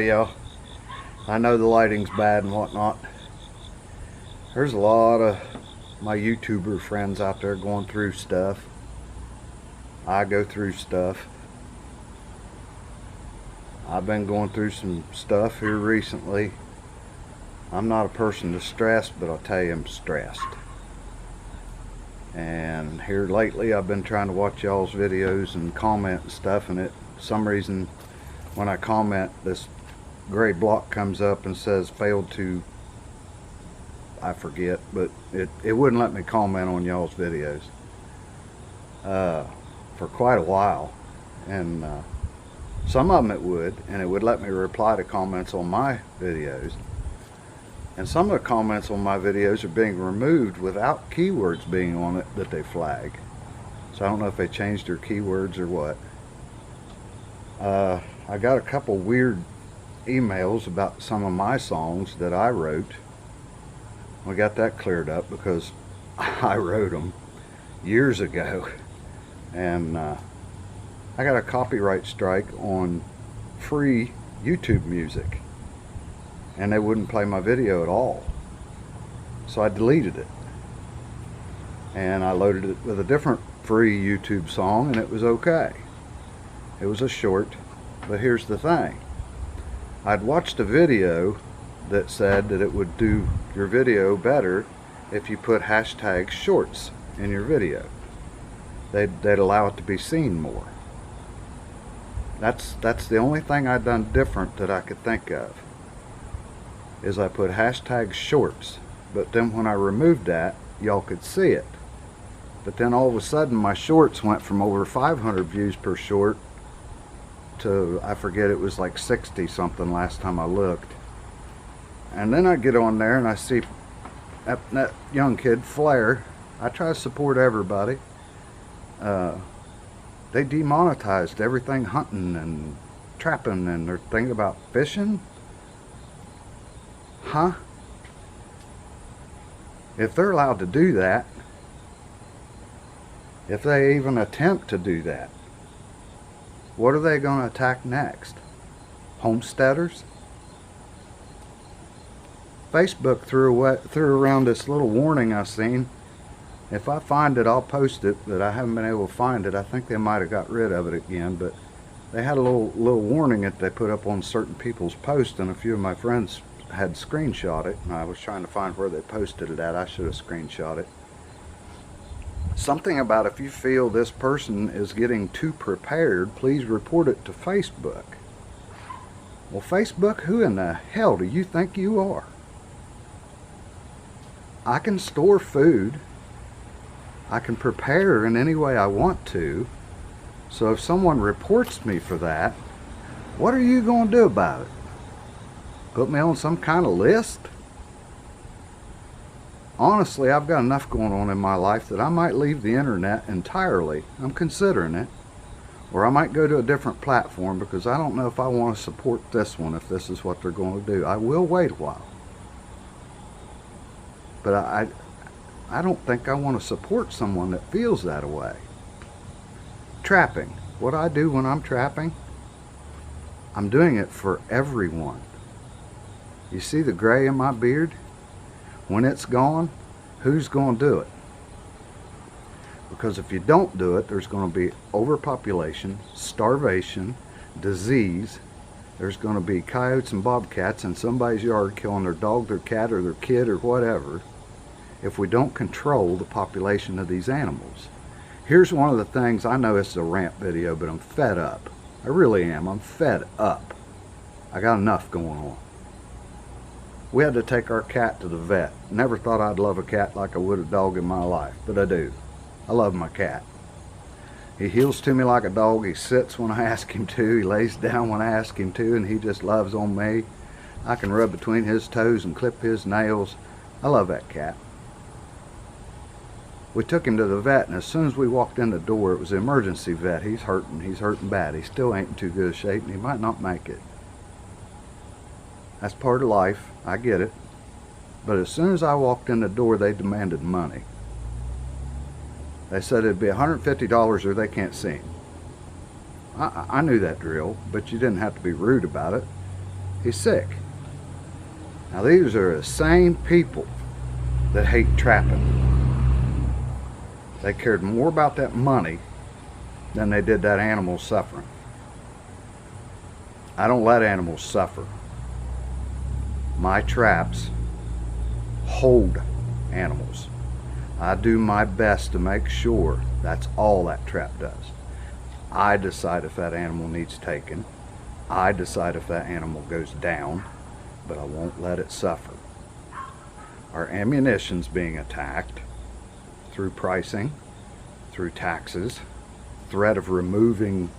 Hey y'all, I know the lighting's bad and whatnot. There's a lot of my YouTuber friends out there going through stuff. I go through stuff. I've been going through some stuff here recently. I'm not a person to stress, but I'll tell you I'm stressed. And here lately I've been trying to watch y'all's videos and comment and stuff, and for some reason when I comment, this gray block comes up and says failed to, I forget, but it wouldn't let me comment on y'all's videos for quite a while. And some of them it would, and it would let me reply to comments on my videos. And some of the comments on my videos are being removed without keywords being on it that they flag. So I don't know if they changed their keywords or what. I got a couple weird emails about some of my songs that I wrote. We got that cleared up because I wrote them years ago. And I got a copyright strike on free YouTube music, and they wouldn't play my video at all. So I deleted it, and I loaded it with a different free YouTube song, and it was okay. It was a short, but here's the thing. I'd watched a video that said that it would do your video better if you put hashtag shorts in your video. They'd allow it to be seen more. That's the only thing I'd done different that I could think of, is I put hashtag shorts. But then when I removed that, y'all could see it. But then all of a sudden my shorts went from over 500 views per short to, I forget, it was like 60 something last time I looked. And then I get on there and I see that young kid Flair. I try to support everybody. They demonetized everything hunting and trapping, and they're thinking about fishing. Huh? If they're allowed to do that, if they even attempt to do that, what are they going to attack next? Homesteaders? Facebook threw around this little warning I seen. If I find it, I'll post it, but I haven't been able to find it. I think they might have got rid of it again, but they had a little warning that they put up on certain people's posts, and a few of my friends had screenshot it, and I was trying to find where they posted it at. I should have screenshot it. Something about, if you feel this person is getting too prepared, please report it to Facebook. Well, Facebook, who in the hell do you think you are? I can store food. I can prepare in any way I want to. So if someone reports me for that, what are you going to do about it? Put me on some kind of list? Honestly, I've got enough going on in my life that I might leave the internet entirely. I'm considering it. Or I might go to a different platform, because I don't know if I want to support this one if this is what they're going to do. I will wait a while. But I don't think I want to support someone that feels that way. Trapping. What I do when I'm trapping, I'm doing it for everyone. You see the gray in my beard? When it's gone, who's going to do it? Because if you don't do it, there's going to be overpopulation, starvation, disease. There's going to be coyotes and bobcats in somebody's yard killing their dog, their cat, or their kid, or whatever, if we don't control the population of these animals. Here's one of the things, I know this is a rant video, but I'm fed up. I really am. I'm fed up. I got enough going on. We had to take our cat to the vet. Never thought I'd love a cat like I would a dog in my life, but I do. I love my cat. He heels to me like a dog. He sits when I ask him to. He lays down when I ask him to, and he just loves on me. I can rub between his toes and clip his nails. I love that cat. We took him to the vet, and as soon as we walked in the door, it was an emergency vet. He's hurting bad. He still ain't in too good a shape, and he might not make it. That's part of life. I get it. But as soon as I walked in the door, they demanded money. They said it'd be $150 or they can't see him. I knew that drill, but you didn't have to be rude about it. He's sick. Now these are the same people that hate trapping. They cared more about that money than they did that animal suffering. I don't let animals suffer. My traps hold animals. I do my best to make sure that's all that trap does. I decide if that animal needs taken. I decide if that animal goes down, but I won't let it suffer. Our ammunition's being attacked through pricing, through taxes, threat of removing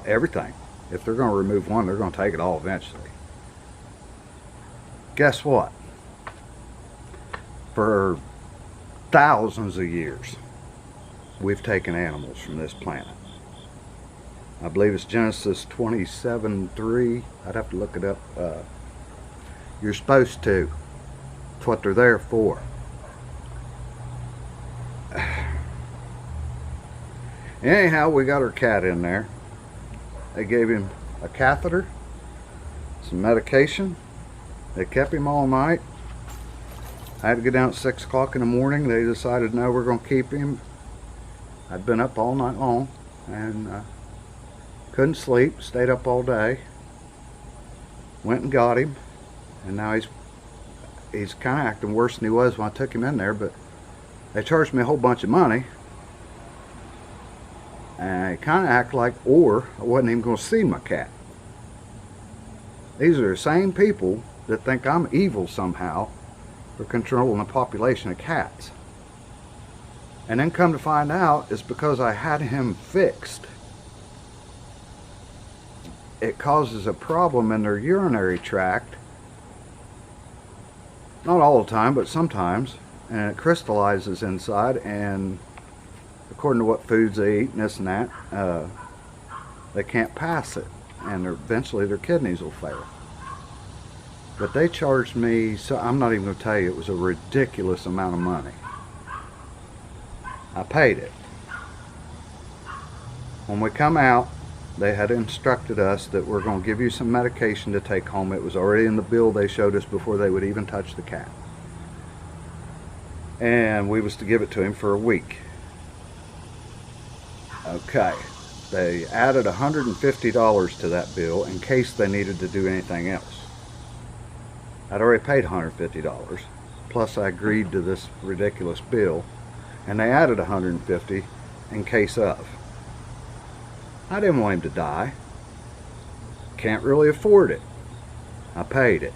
everything. If they're going to remove one, they're going to take it all eventually. Guess what? For thousands of years, we've taken animals from this planet. I believe it's Genesis 27:3. I'd have to look it up. You're supposed to. It's what they're there for. Anyhow, we got our cat in there. They gave him a catheter, some medication. They kept him all night. I had to get down at 6 o'clock in the morning. They decided, no, we're going to keep him. I'd been up all night long and couldn't sleep. Stayed up all day. Went and got him. And now he's kind of acting worse than he was when I took him in there. But they charged me a whole bunch of money. And I kind of act like, or I wasn't even going to see my cat. These are the same people that think I'm evil somehow for controlling a population of cats. And then come to find out it's because I had him fixed. It causes a problem in their urinary tract. Not all the time, but sometimes. And it crystallizes inside, and according to what foods they eat and this and that, they can't pass it, and eventually their kidneys will fail. But they charged me, so I'm not even going to tell you, it was a ridiculous amount of money. I paid it. When we come out, they had instructed us that we're going to give you some medication to take home. It was already in the bill they showed us before they would even touch the cat. And we was to give it to him for a week. Okay, they added $150 to that bill in case they needed to do anything else. I'd already paid $150, plus I agreed to this ridiculous bill, and they added $150 in case of. I didn't want him to die. Can't really afford it. I paid it.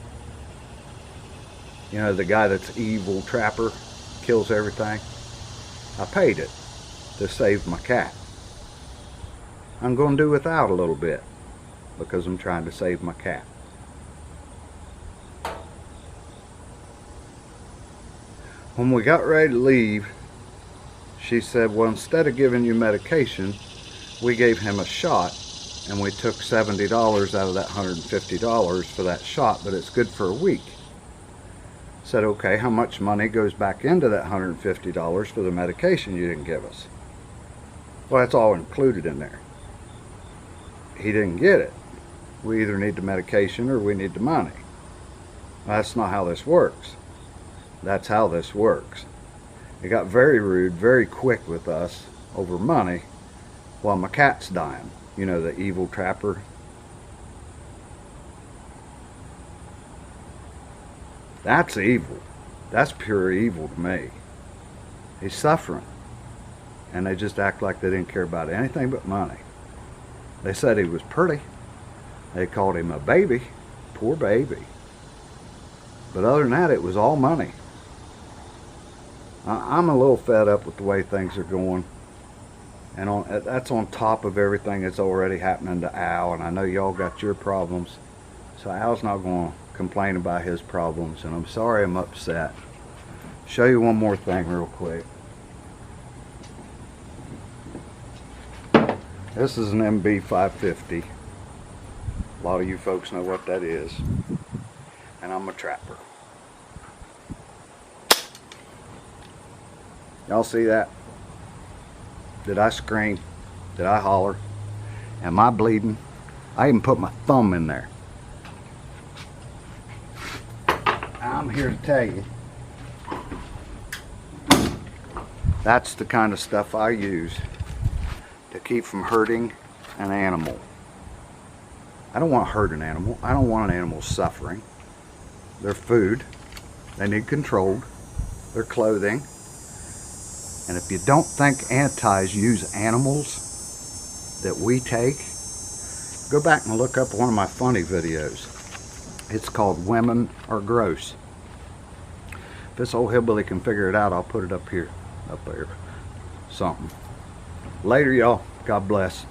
You know, the guy that's evil trapper, kills everything. I paid it to save my cat. I'm going to do without a little bit because I'm trying to save my cat. When we got ready to leave, she said, well, instead of giving you medication, we gave him a shot, and we took $70 out of that $150 for that shot, but it's good for a week. Said, okay, how much money goes back into that $150 for the medication you didn't give us? Well, that's all included in there. He didn't get it. We either need the medication or we need the money. Well, that's not how this works. That's how this works. It got very rude, very quick with us over money while my cat's dying. You know, the evil trapper. That's evil. That's pure evil to me. He's suffering. And they just act like they didn't care about anything but money. They said he was pretty. They called him a baby. Poor baby. But other than that, it was all money. I'm a little fed up with the way things are going. And that's on top of everything that's already happening to Al. And I know y'all got your problems. So Al's not going to complain about his problems. And I'm sorry I'm upset. Show you one more thing real quick. This is an MB 550. A lot of you folks know what that is. And I'm a trapper. Y'all see that? Did I scream? Did I holler? Am I bleeding? I even put my thumb in there. I'm here to tell you, that's the kind of stuff I use to keep from hurting an animal. I don't want to hurt an animal. I don't want an animal suffering. Their food, they need controlled. Their clothing. And if you don't think antis use animals that we take, go back and look up one of my funny videos. It's called Women Are Gross. If this old hillbilly can figure it out, I'll put it up here. Up there. Something. Later, y'all. God bless.